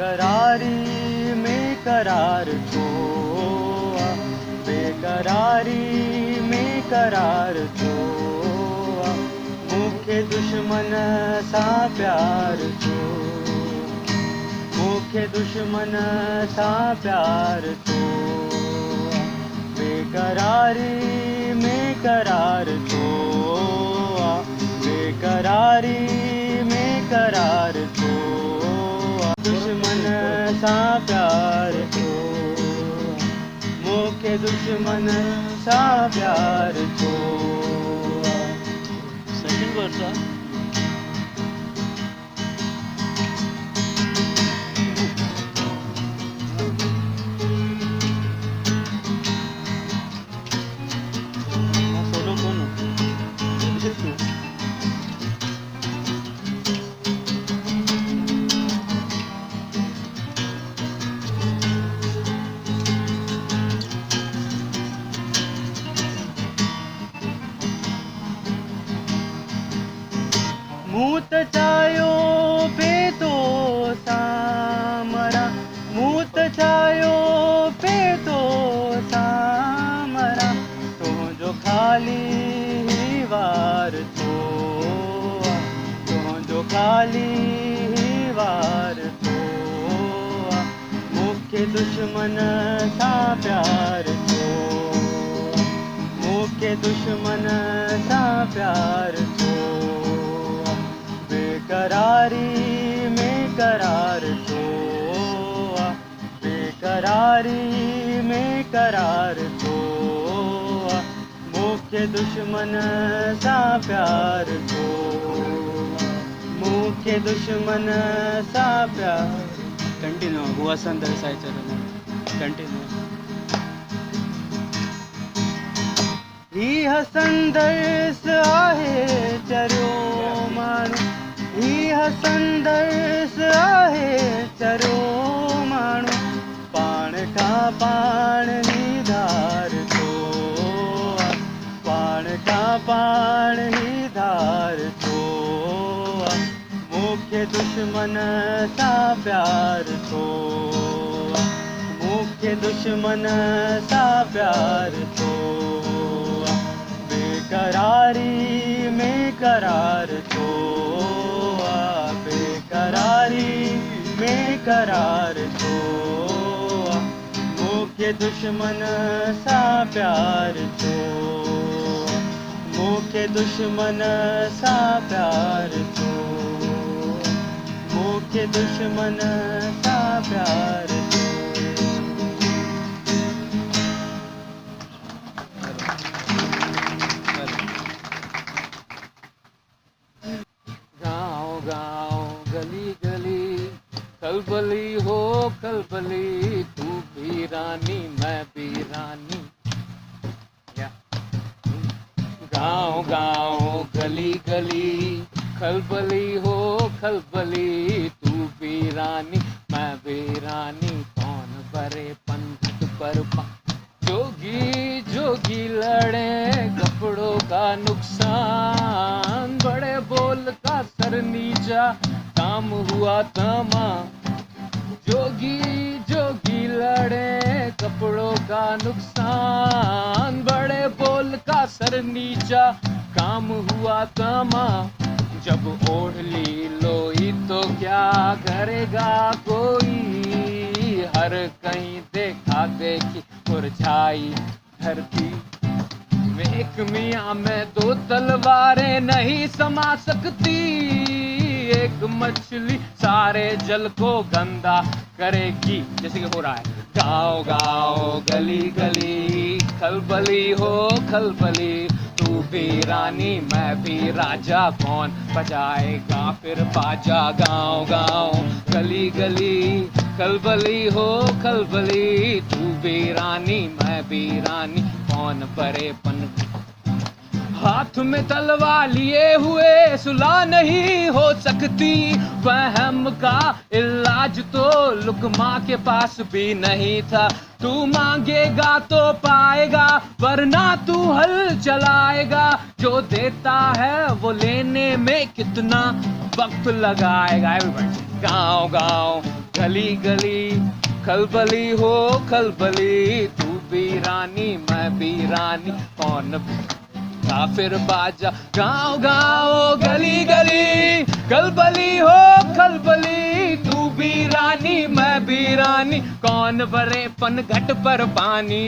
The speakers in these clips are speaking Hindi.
बेकरारी में करार खोआ, बेकरारी में करार खोआ, मुख्य दुश्मन सा प्यार छो, मुख्य दुश्मन सा प्यार खोआ, बेकरारी में करार खोआ, बेकरारी में करार खोआ, दुश्मन सा प्यार खोआ, मुख्य दुश्मन सा प्यार खोआ. सेकंड वर्स सोलो कौन मूत चायो पे तो सामरा, मूत चायो पे तो सामरा, तो जो खाली ही वार छोआ, तो जो खाली ही वार छोआ, मुख्य दुश्मन सा प्यार छोआ, मुख्य दुश्मन सा प्यार छोआ, बेकरारी में करार खोआ, बेकरारी में करार खोआ, मुख्य दुश्मन सा प्यार खोआ, मुख्य दुश्मन सा प्यार. कंटिन्यू हुआ संदर्भ साहित्य कंटिन्यू. ही संदर्श आहे चरो माणू, ही संदर्श आहे चरो माणू, पाण का पाण ही धार छोआ, पाण का पाण ही धार छोआ, मुख्य दुश्मन सा प्यार छोआ, मुख्य दुश्मन सा प्यार छोआ, बेकरारी में करार छोआ, बेकरारी में करार छोआ, मुख्य दुश्मन सा प्यार छोआ, मुख्य दुश्मन सा प्यार छोआ, मुख्य दुश्मन सा प्यार छोआ. खलबली हो खलबली, तू भी रानी मैं भी रानी. गाँव गाँव गली गली, खलबली हो खलबली, तू भी रानी मैं भी रानी. कौन बरे पंथ पर जोगी जोगी लड़े, कपड़ों का नुकसान, बड़े बोल का सर नीचा, काम हुआ तमा. जोगी जोगी लड़े, कपड़ों का नुकसान, बड़े बोल का सर नीचा, काम हुआ तमा. जब ओढ़ ली लोई तो क्या करेगा कोई, हर कहीं देखा देखी मुरझाई धरती. एक मियाँ में दो तलवारें नहीं समा सकती, एक मछली सारे जल को गंदा करेगी. जैसे कि हो रहा है. गाँव गाँव गली गली, खलबली हो खलबली, तू भी रानी मैं भी राजा, कौन बजाएगा फिर बाजा. गाँव गाँव गली गली, खलबली हो खलबली, तू भी रानी मैं भी रानी, कौन परे पन. हाथ में तलवार लिए हुए सुलह नहीं हो सकती, वहम का इलाज तो लुकमा के पास भी नहीं था। तू मांगेगा तो पाएगा, वरना तू हल चलाएगा। जो देता है वो लेने में कितना वक्त लगाएगा। गाँव गाँव गली गली खलबली हो खलबली, तू भी रानी मैं भी रानी, कौन फिर बाजा। गाँव गाँव गली गली खलबली हो खलबली, तू भी रानी मैं भी रानी, कौन भरे पन घट पर पानी।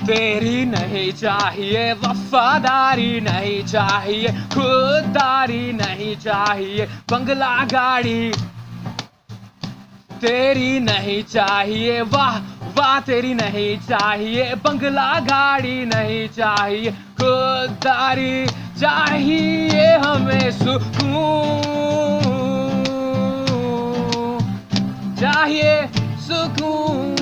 तेरी नहीं चाहिए वफादारी, नहीं चाहिए खुददारी, नहीं चाहिए बंगला गाड़ी। तेरी नहीं चाहिए वाह वाह, तेरी नहीं चाहिए बंगला गाड़ी, नहीं चाहिए खुददारी, चाहिए हमें सुकून, चाहिए सुकून।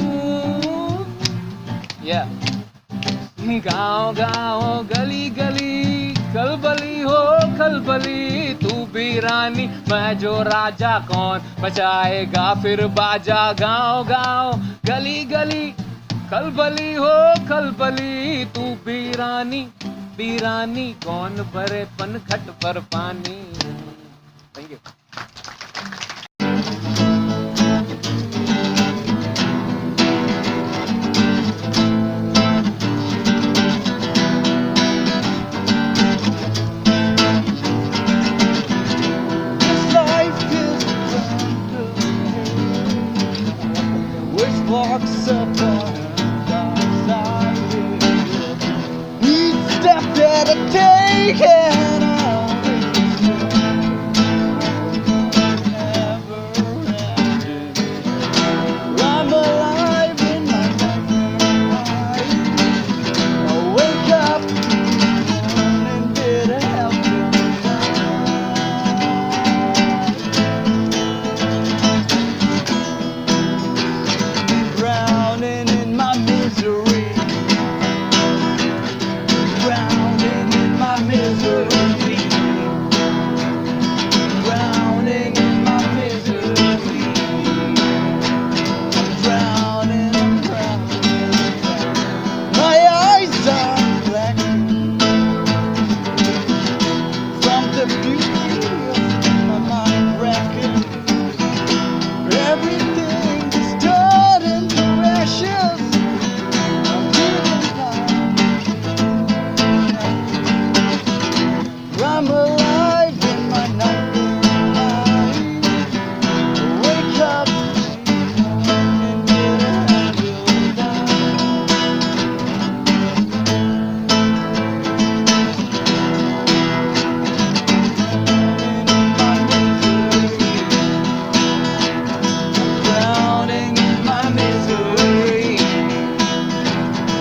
गाँव गाँव गली गली खलबली हो खलबली, तू भी रानी मैं जो राजा, कौन बजाएगा फिर बाजा। गाँव गाँव गली गली खलबली हो खलबली, तू भी रानी, कौन भरे पनघट पर पानी। Thank you. Walks up on the side, each step that I take and never ending. I'm alive in my life. I wake up and get a help. Drowning in my misery, drowning in my misery, drowning in my misery, drowning, I'm drowning. My eyes are black from the beauty of my mind wrecking. Everything is turned into ashes. I'm feeling like I'm alive in my nightmare. Wake up and get a handle down. Drowning in my misery,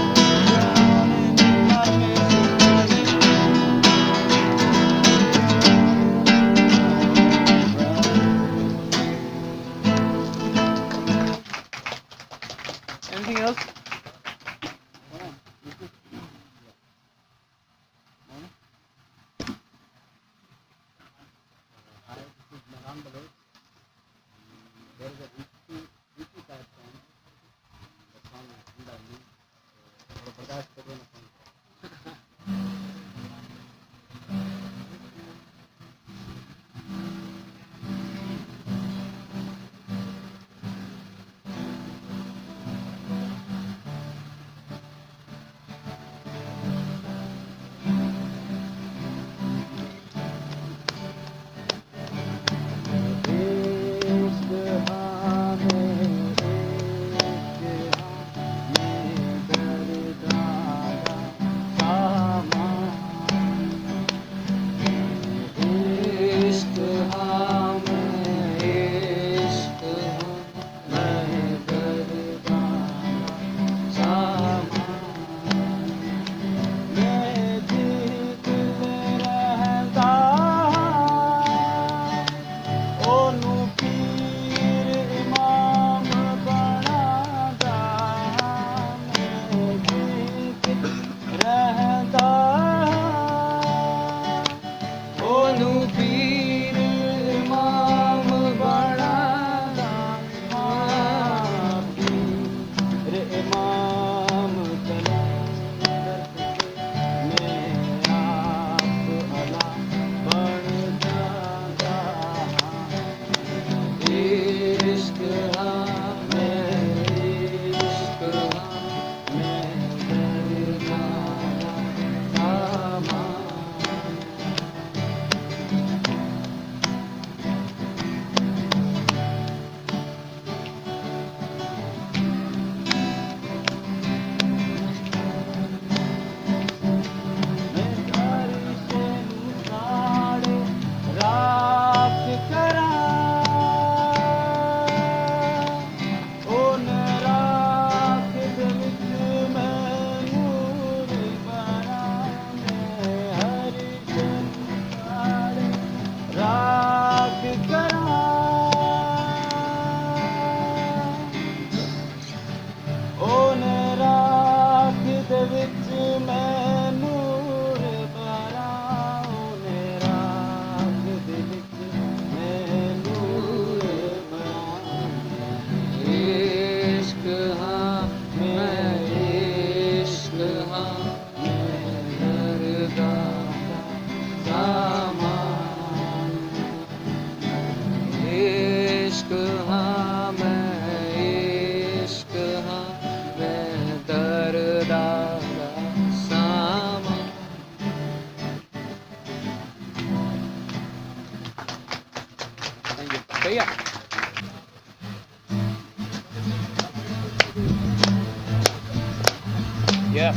drowning in my misery. Anything else? Yeah.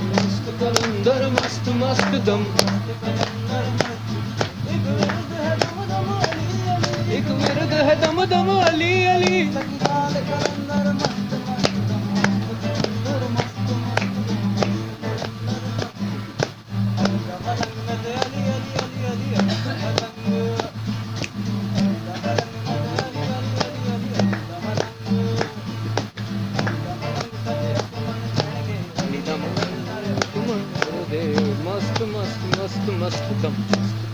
मस्त कलंदर मस्त मस्त दम एक विरद है दम दम अली अली मस्त मस्त मस्त मस्त दम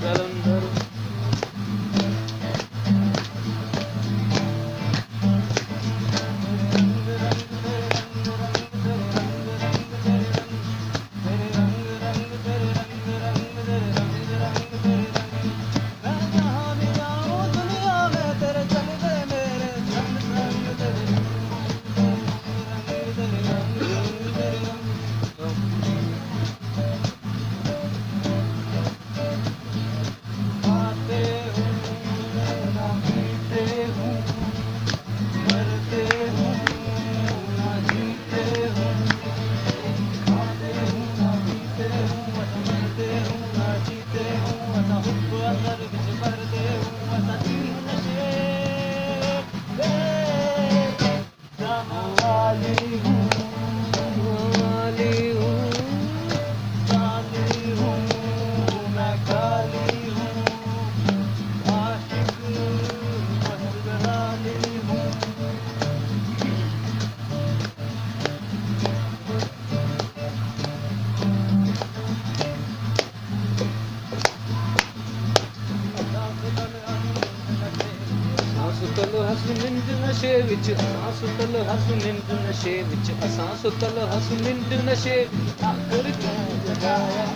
कलंदर निंद नशे विच असां सुतल हस निंद नशे विच असां सुतल हस निंद नशे आखिर तूं जगाया